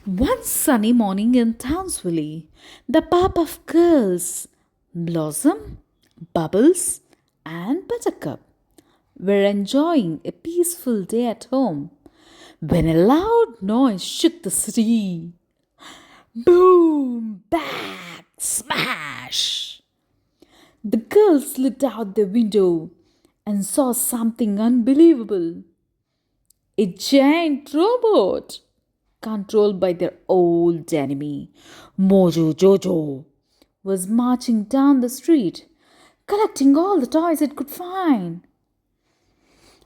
One sunny morning in Townsville, the Powerpuff Girls, Blossom, Bubbles, and Buttercup were enjoying a peaceful day at home when a loud noise shook the city. Boom! Bang! Smash! The girls looked out the window and saw something unbelievable. A giant robot controlled by their old enemy, Mojo Jojo, was marching down the street, collecting all the toys it could find.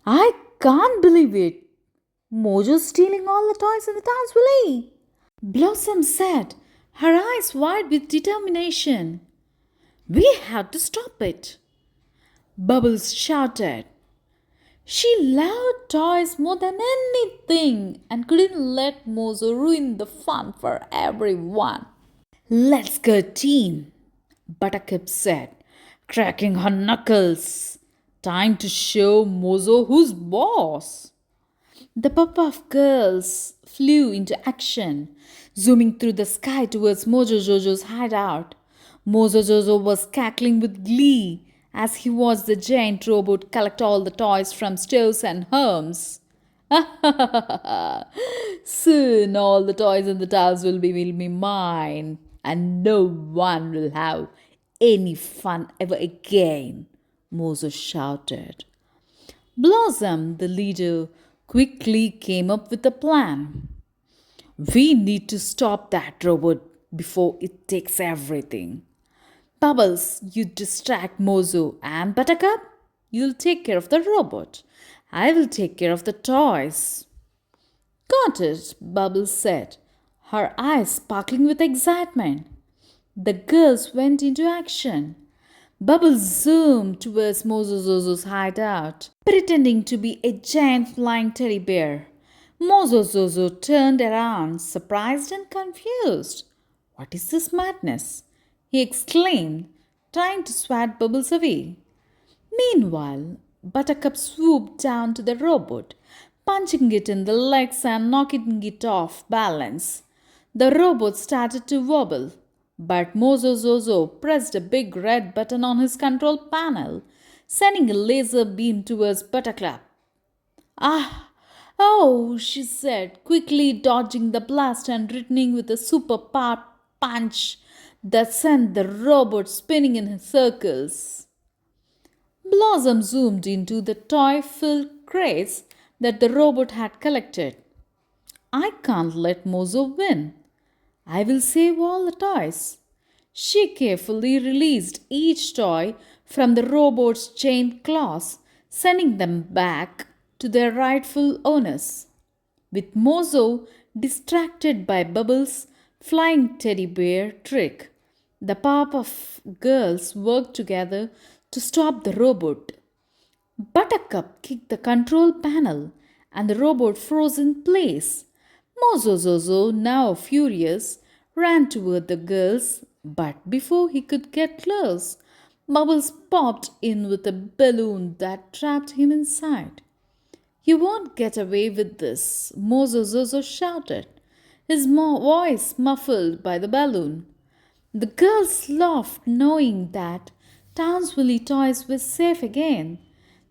I can't believe it. Mojo's stealing all the toys in the Townsville. Blossom said, her eyes wide with determination. We have to stop it. Bubbles shouted. She loved toys more than anything and couldn't let Mozo ruin the fun for everyone. Let's go, team, Buttercup said, cracking her knuckles. Time to show Mozo who's boss. The Powerpuff Girls flew into action, zooming through the sky towards Mojo Jojo's hideout. Mojo Jojo was cackling with glee as he watched the giant robot collect all the toys from stoves and homes. Soon all the toys in the house will be mine, and no one will have any fun ever again, Moses shouted. Blossom, the leader, quickly came up with a plan. We need to stop that robot before it takes everything. Bubbles, you distract Mozo, and Buttercup, you'll take care of the robot. I will take care of the toys. Got it, Bubbles said, her eyes sparkling with excitement. The girls went into action. Bubbles zoomed towards Mozozozo's hideout, pretending to be a giant flying teddy bear. Mozozozo turned around, surprised and confused. What is this madness? He exclaimed, trying to swat Bubbles away. Meanwhile, Buttercup swooped down to the robot, punching it in the legs and knocking it off balance. The robot started to wobble, but Mozo Zozo pressed a big red button on his control panel, sending a laser beam towards Buttercup. Ah! Oh, she said, quickly dodging the blast and returning with a super power punch that sent the robot spinning in circles. Blossom zoomed into the toy filled crates that the robot had collected. I can't let Mozo win. I will save all the toys. She carefully released each toy from the robot's chained claws, sending them back to their rightful owners. With Mozo distracted by Bubbles' flying teddy bear trick, the Powerpuff Girls worked together to stop the robot. Buttercup kicked the control panel and the robot froze in place. Mozozozo, now furious, ran toward the girls, but before he could get close, Bubbles popped in with a balloon that trapped him inside. You won't get away with this, Mozozozo shouted, his voice muffled by the balloon. The girls laughed, knowing that Townsville toys were safe again.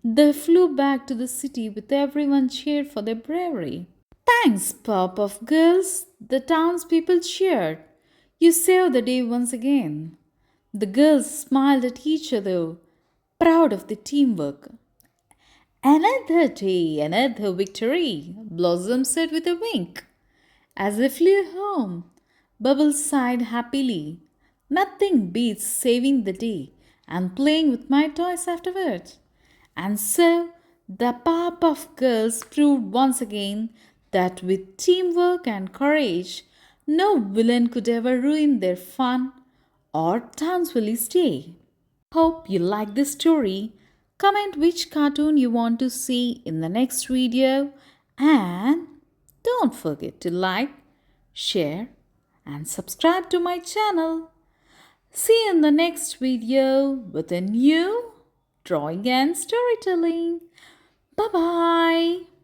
They flew back to the city with everyone cheered for their bravery. Thanks, Powerpuff Girls, the townspeople cheered. You saved the day once again. The girls smiled at each other, proud of the teamwork. Another day, another victory, Blossom said with a wink. As they flew home, Bubbles sighed happily. Nothing beats saving the day and playing with my toys afterwards. And so, the Powerpuff Girls proved once again that with teamwork and courage, no villain could ever ruin their fun or Townsville's day. Hope you like this story. Comment which cartoon you want to see in the next video, and don't forget to like, share and subscribe to my channel. See you in the next video with a new drawing and storytelling. Bye bye.